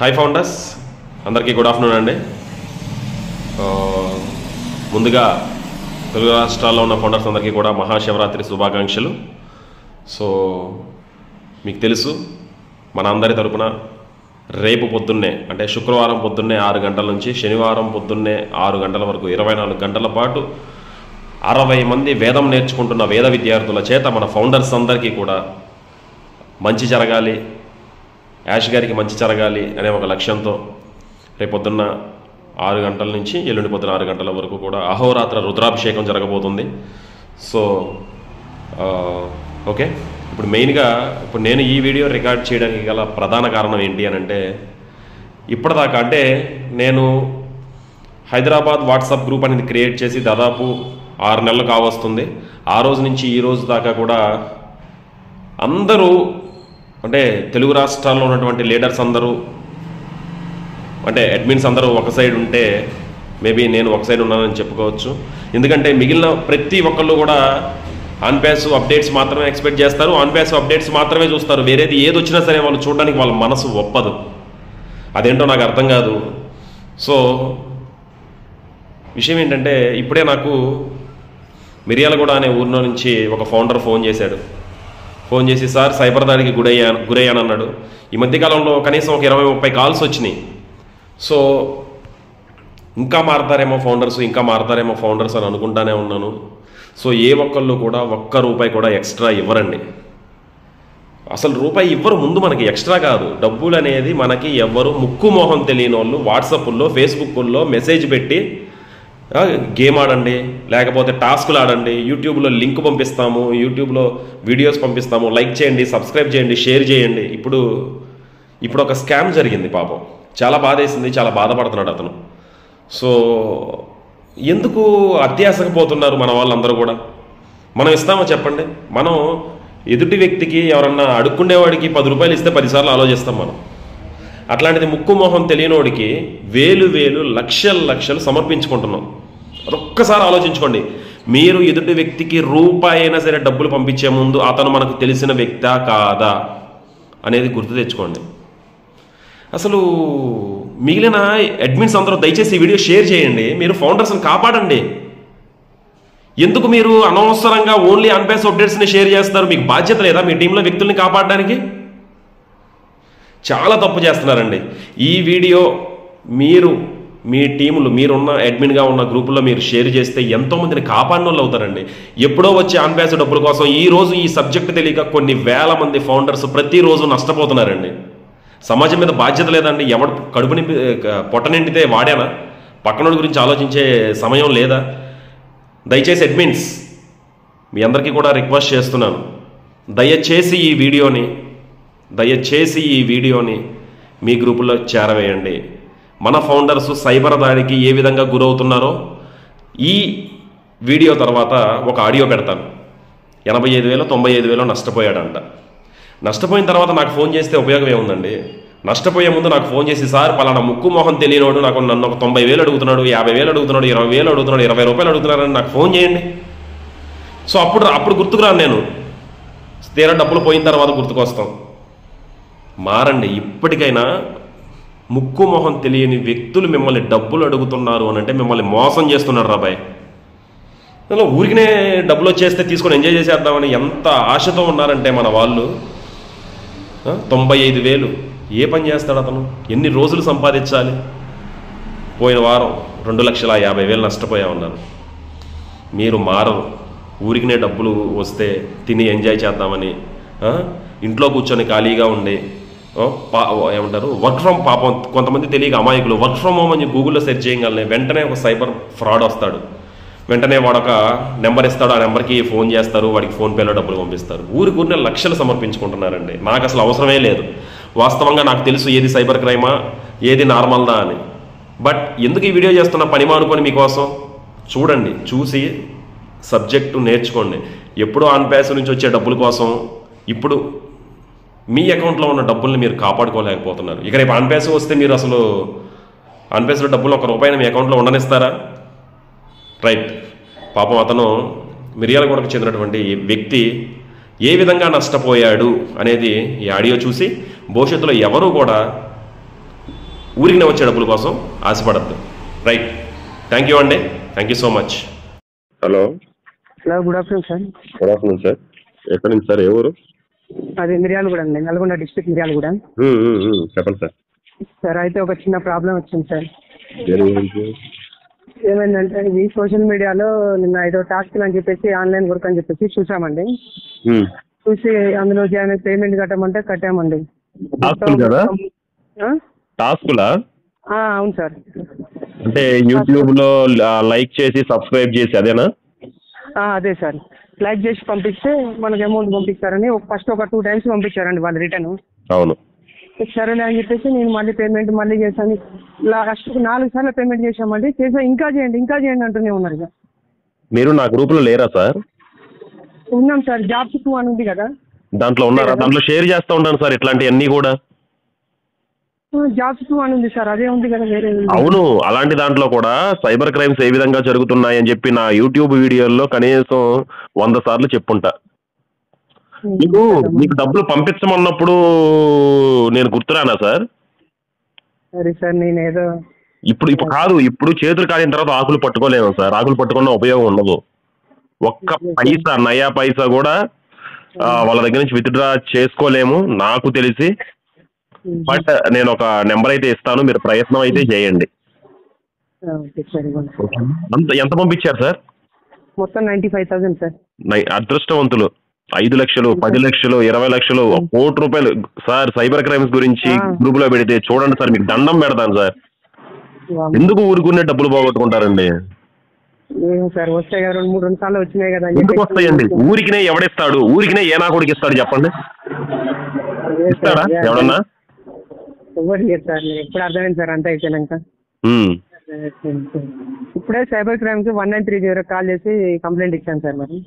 Hi founders, అందరికీ good afternoon అండి. ముందుగా తెలుగు రాష్ట్రాల్లో ఉన్న ఫౌండర్స్ అందరికీ కూడా మహాశివరాత్రి శుభాకాంక్షలు. సో మీకు తెలుసు, మన అందరి తరపున రేపు పొద్దున్నే అంటే శుక్రవారం పొద్దున్నే 6 గంటల నుంచి శనివారం పొద్దున్నే 6 గంటల వరకు 24 గంటల పాటు 60 మంది వేదం నేర్చుకుంటున్న వేద విద్యార్థుల చేత మన ఫౌండర్స్ అందరికీ కూడా మంచి జరగాలి, యాష్ గారికి మంచి జరగాలి అనే ఒక లక్ష్యంతో రేపొద్దున్న 6 గంటల నుంచి ఎల్లుండి పొద్దున 6 గంటల వరకు కూడా అహోరాత్ర రుద్రాభిషేకం జరగబోతుంది. సో ఓకే, ఇప్పుడు మెయిన్గా ఇప్పుడు నేను ఈ వీడియో రికార్డ్ చేయడానికి గల ప్రధాన కారణం ఏంటి అని అంటే, ఇప్పటిదాకా అంటే నేను హైదరాబాద్ వాట్సాప్ గ్రూప్ అనేది క్రియేట్ చేసి దాదాపు 6 నెలలు కావస్తుంది. ఆ రోజు నుంచి ఈ రోజు దాకా కూడా అందరూ అంటే తెలుగు రాష్ట్రాల్లో ఉన్నటువంటి లీడర్స్ అందరూ అంటే అడ్మిన్స్ అందరూ ఒక సైడ్ ఉంటే మేబీ నేను ఒక సైడ్ ఉన్నానని చెప్పుకోవచ్చు. ఎందుకంటే మిగిలిన ప్రతి ఒక్కళ్ళు కూడా ఆన్ ప్యాసివ్ అప్డేట్స్ మాత్రమే ఎక్స్పెక్ట్ చేస్తారు, ఆన్ ప్యాసివ్ అప్డేట్స్ మాత్రమే చూస్తారు. వేరేది ఏది వచ్చినా సరే వాళ్ళు చూడడానికి వాళ్ళ మనసు ఒప్పదు. అదేంటో నాకు అర్థం కాదు. సో విషయం ఏంటంటే, ఇప్పుడే నాకు మిర్యాలగూడ అనే ఊరిలో నుంచి ఒక ఫౌండర్ ఫోన్ చేసి సార్ సైబర్ దాడికి గురయ్యానన్నాడు. ఈ మధ్యకాలంలో కనీసం ఒక 20-30 కాల్స్ వచ్చినాయి. సో ఇంకా మారతారేమో ఫౌండర్స్ అని అనుకుంటానే ఉన్నాను. సో ఏ ఒక్కళ్ళు కూడా ₹1 కూడా ఎక్స్ట్రా ఇవ్వరండి. అసలు రూపాయి ఇవ్వరు. ముందు మనకి ఎక్స్ట్రా కాదు, డబ్బులు అనేది మనకి ఎవ్వరు ముక్కు మోహం తెలియని వాళ్ళు వాట్సాప్లో ఫేస్బుక్లో మెసేజ్ పెట్టి గేమ్ ఆడండి, లేకపోతే టాస్కులు ఆడండి, యూట్యూబ్లో లింక్ పంపిస్తాము, యూట్యూబ్లో వీడియోస్ పంపిస్తాము, లైక్ చేయండి, సబ్స్క్రైబ్ చేయండి, షేర్ చేయండి. ఇప్పుడు ఒక స్కామ్ జరిగింది. పాపం చాలా బాధేసింది, చాలా బాధపడుతున్నాడు అతను. సో ఎందుకు అత్యాశకు పోతున్నారు మన వాళ్ళందరూ కూడా? మనం ఇస్తామో చెప్పండి? మనం ఎదుటి వ్యక్తికి ఎవరన్నా అడుక్కునేవాడికి ₹10 ఇస్తే 10 సార్లు ఆలోచిస్తాం మనం. అట్లాంటిది ముక్కు మోహం తెలియనోడికి వేలు లక్షలు సమర్పించుకుంటున్నాం. అదొక్కసారి ఆలోచించుకోండి. మీరు ఎదుటి వ్యక్తికి రూపాయి అయినా సరే డబ్బులు పంపించే ముందు అతను మనకు తెలిసిన వ్యక్తా కాదా అనేది గుర్తు తెచ్చుకోండి. అసలు మిగిలిన అడ్మిన్స్ అందరూ దయచేసి ఈ వీడియో షేర్ చేయండి. మీరు ఫౌండర్స్ని కాపాడండి. ఎందుకు మీరు అనవసరంగా ఓన్లీ అన్పేస్ అప్డేట్స్ని షేర్ చేస్తారు? మీకు బాధ్యత లేదా మీ టీంలో వ్యక్తుల్ని కాపాడడానికి? చాలా తప్పు చేస్తున్నారండి. ఈ వీడియో మీరు మీ టీములు మీరున్న అడ్మిన్గా ఉన్న గ్రూపుల్లో మీరు షేర్ చేస్తే ఎంతోమందిని కాపాడిన వాళ్ళు అవుతారండి. ఎప్పుడో వచ్చే ఆన్పేస్ డబ్బుల కోసం ఈరోజు ఈ సబ్జెక్ట్ తెలియక కొన్ని వేల మంది ఫౌండర్స్ ప్రతిరోజు నష్టపోతున్నారండి. సమాజం మీద బాధ్యత లేదండి. ఎవడు కడుపుని పొట్ట నిండితే వాడేనా? పక్కనోడి గురించి ఆలోచించే సమయం లేదా? దయచేసి అడ్మిన్స్ మీ అందరికీ కూడా రిక్వెస్ట్ చేస్తున్నాను, దయచేసి ఈ వీడియోని మీ గ్రూపుల్లో చేరవేయండి. మన ఫౌండర్స్ సైబర్ దాడికి ఏ విధంగా గురవుతున్నారో ఈ వీడియో తర్వాత ఒక ఆడియో పెడతాను. 85,000 95,000 నష్టపోయాడంట. నష్టపోయిన తర్వాత నాకు ఫోన్ చేస్తే ఉపయోగం ఏముందండి? నష్టపోయే ముందు నాకు ఫోన్ చేసి సార్ పలానా ముక్కు మొహం తెలియనోడు నన్ను ఒక 90,000 అడుగుతున్నాడు, 50,000 అడుగుతున్నాడు, 20,000 అడుగుతున్నాడు, ₹20 అడుగుతున్నారని నాకు ఫోన్ చేయండి. సో అప్పుడు గుర్తుకురాను నేను. తీరా డబ్బులు పోయిన తర్వాత గుర్తుకొస్తాం. మారండి. ఇప్పటికైనా ముక్కు మొహం తెలియని వ్యక్తులు మిమ్మల్ని డబ్బులు అడుగుతున్నారు అని అంటే మిమ్మల్ని మోసం చేస్తున్నారు రాబాయ్. అందులో ఊరికినే డబ్బులు వచ్చేస్తే తీసుకొని ఎంజాయ్ చేసేద్దామని ఎంత ఆశతో ఉన్నారంటే మన వాళ్ళు. 95,000 ఏ పని చేస్తాడు అతను? ఎన్ని రోజులు సంపాదించాలి? పోయిన వారం 2,50,000 నష్టపోయా ఉన్నారు. మీరు మారరు. ఊరికినే డబ్బులు వస్తే తిని ఎంజాయ్ చేద్దామని ఇంట్లో కూర్చొని ఖాళీగా ఉండి ఏమంటారు వర్క్ ఫ్రమ్, పాపం కొంతమంది తెలియక అమాయకులు వర్క్ ఫ్రమ్ హోమ్ అని గూగుల్లో సెర్చ్ చేయగలనే వెంటనే ఒక సైబర్ ఫ్రాడ్ వస్తాడు. వెంటనే వాడొక నెంబర్ ఇస్తాడు, ఆ నెంబర్కి ఫోన్ చేస్తారు, వాడికి ఫోన్పేలో డబ్బులు పంపిస్తారు. ఊరికూరినే లక్షలు సమర్పించుకుంటున్నారండి. నాకు అసలు అవసరమే లేదు. వాస్తవంగా నాకు తెలుసు ఏది సైబర్ క్రైమా, ఏది నార్మల్దా అని. బట్ ఎందుకు ఈ వీడియో చేస్తున్నా? పని మానుకొని మీకోసం. చూడండి, చూసి సబ్జెక్టు నేర్చుకోండి. ఎప్పుడో ఆన్పేస్ నుంచి వచ్చే డబ్బుల కోసం ఇప్పుడు మీ అకౌంట్లో ఉన్న డబ్బుల్ని మీరు కాపాడుకోలేకపోతున్నారు. ఇక రేపు ఆన్పేస్ వస్తే మీరు అసలు ఆన్పేస్లో డబ్బులు ₹1 మీ అకౌంట్లో ఉండనిస్తారా? రైట్. పాపం అతను మిర్యాలగూడకు చెందినటువంటి వ్యక్తి ఏ విధంగా నష్టపోయాడు అనేది ఈ ఆడియో చూసి భవిష్యత్తులో ఎవరు కూడా ఊరికినే వచ్చే డబ్బుల కోసం ఆశపడద్దు. రైట్, థ్యాంక్ యూ అండి, thank you so much. Hello hello, good afternoon sir. Good afternoon sir. ఎక్కడి నుంచి సార్? ఏ ఊరు? అది మిర్యాలగూడ అండి, నల్గొండ డిస్ట్రిక్ట్ మిర్యాలగూడ. చెప్పండి సార్. సార్ అయితే ఒక చిన్న ప్రాబ్లం వచ్చింది సార్. ఏమైందంటే ఈ సోషల్ మీడియాలో నిన్న ఏదో టాస్క్ అని చెప్పేసి ఆన్లైన్ వర్క్ అని చెప్పేసి చూసామండి. చూసి అందులో పేమెంట్ కట్టమంటే కట్టామండి. టాస్కులా? అవును సార్. అంటే యూట్యూబ్ లో లైక్ చేసి సబ్స్క్రైబ్ చేసి అదేనా? అదే సార్. లైక్ చేసి పంపిస్తే మనకి అమౌంట్ పంపిస్తారని ఫస్ట్ ఒక 2 times పంపించారండి వాళ్ళు రిటర్న్. అవును. సరేలే అని చెప్పేసి నేను మళ్ళీ పేమెంట్ మళ్ళీ చేశాను. లాస్ట్ 4 సార్లు పేమెంట్ చేశామండి. చేసా ఇంకా చేయండి అంటూనే ఉన్నారు. ఇక మీరు నా గ్రూప్ లో లేరా సార్? ఉన్నాం సార్. జాబ్స్ 2 అని ఉంది కదా, దాంట్లో ఉన్నారా? దాంట్లో షేర్ చేస్తూ ఉంటాను సార్ ఇట్లాంటివన్నీ కూడా. జాబ్స్ 2 అని ఉంది సార్, అదే ఉంది కదా వేరే. అవును, అలాంటి దాంట్లో కూడా సైబర్ క్రైమ్స్ ఏ విధంగా జరుగుతున్నాయని చెప్పి నా యూట్యూబ్ వీడియోల్లో కనీసం 100 సార్లు చెప్పుంటా. మీకు డబ్బులు పంపించమన్నప్పుడు నేను గుర్తురానా సార్? సరే సార్, నేనేదో ఇప్పుడు కాదు, ఇప్పుడు చేతులు కాలిన తర్వాత ఆకులు పట్టుకోలేము సార్. ఆకులు పట్టుకున్న ఉపయోగం ఉండదు. ఒక్క పైసా, నయా పైసా కూడా వాళ్ళ దగ్గర నుంచి విత్డ్రా చేసుకోలేము నాకు తెలిసి. బట్ నేను ఒక నెంబర్ అయితే ఇస్తాను, మీరు ప్రయత్నం అయితే చేయండి. ఎంత పంపించారు సార్? మొత్తం 95,000 సార్. అదృష్టవంతులు. 5 లక్షలు, 10 లక్షలు, 20 లక్షలు, 1 కోటి రూపాయలు సార్. సైబర్ క్రైమ్స్ గురించి గ్రూప్ లో పెడితే చూడండి సార్, మీకు దండం పెడతాను సార్. ఎందుకు ఊరుకునే డబ్బులు పోగొట్టుకుంటారండి? సార్ వస్తాయి కదా, 2-3 సార్లు వచ్చినాయి కదా. ఎందుకు వస్తాయండి? ఊరికినే ఎవడిస్తాడు? ఊరికినే ఏ నా కొడుకు ఇస్తాడు చెప్పండి? ఇస్తాడా ఎవడన్నా? ఎవరు లేదు సార్. ఎప్పుడు అర్థమైంది సార్ అంతా అయిపోయినాక. ఇప్పుడే సైబర్ క్రైమ్ కి 1930 కాల్ చేసి కంప్లైంట్ ఇచ్చాను సార్. మరి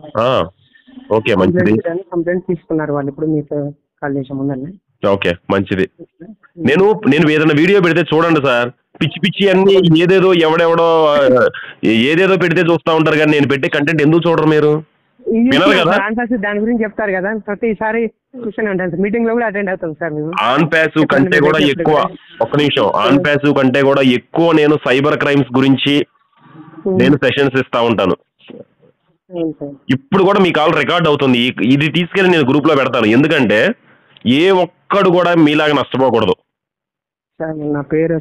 ఓకే, మంచిది. కంప్లైంట్ తీసుకున్నారు వాళ్ళు. ఇప్పుడు మీతో కాల్ చేసాం ముందర. ఓకే, మంచిది. నేను ఏదైనా వీడియో పెడితే చూడండి సార్. పిచ్చి అన్ని ఏదేదో ఎవడెవడో ఏదేదో పెడితే చూస్తూ ఉంటారు, కానీ నేను పెట్టే కంటెంట్ ఎందుకు చూడరు మీరు? వినాలి కదా. దాని గురించి చెప్తారు కదా ప్రతిసారి. మీటింగ్ లో కూడా అటెండ్ అవుతాం సార్ మేము. ఆన్ ప్యాసివ్ కంటే కూడా ఎక్కువ, ఒక్క నిమిషం, ఆన్ ప్యాసివ్ కంటే కూడా ఎక్కువ నేను సైబర్ క్రైమ్స్ గురించి నేను సెషన్స్ ఇస్తా ఉంటాను. ఇప్పుడు కూడా మీ కాల్ రికార్డ్ అవుతుంది. ఇది తీసుకెళ్ళి నేను గ్రూప్ లో పెడతాను. ఎందుకంటే ఏ ఒక్కడు కూడా మీలాగా నష్టపోకూడదు. నా పేరు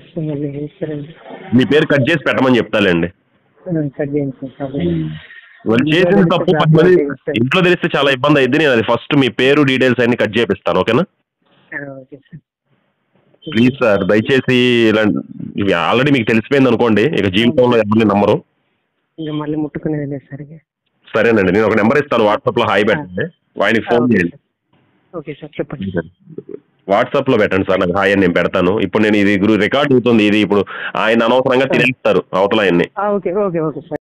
మీ పేరు కట్ చేసి పెట్టమని చెప్తాలేండి. వాళ్ళు చేసిన తప్పు 10 మంది ఇంట్లో తెలిస్తే చాలా ఇబ్బంది అయింది. నేను అది ఫస్ట్ మీ పేరు డీటెయిల్స్ అన్ని కట్ చేపిస్తాను. ఓకేనా? ప్లీజ్ సార్, దయచేసి ఇలాంటి ఆల్రెడీ మీకు తెలిసిపోయింది అనుకోండి, ఇక జీవితంలో ఎవరిని నమ్మరు. మళ్ళీ ముట్టుకునేది సరే. సరేనండి, నేను ఒక నెంబర్ ఇస్తాను, వాట్సాప్ లో హాయ్ పెట్టండి, ఆయనకి ఫోన్ చేయండి. ఓకే సార్, చెప్పండి. వాట్సాప్ లో పెట్టండి సార్, నాకు హాయ్ అని నేను పెడతాను. ఇప్పుడు నేను ఇది రికార్డ్ అవుతుంది. ఇది ఇప్పుడు ఆయన అనవసరంగా తినేస్తారు అవతల ఆయన్ని. Okay okay okay sir.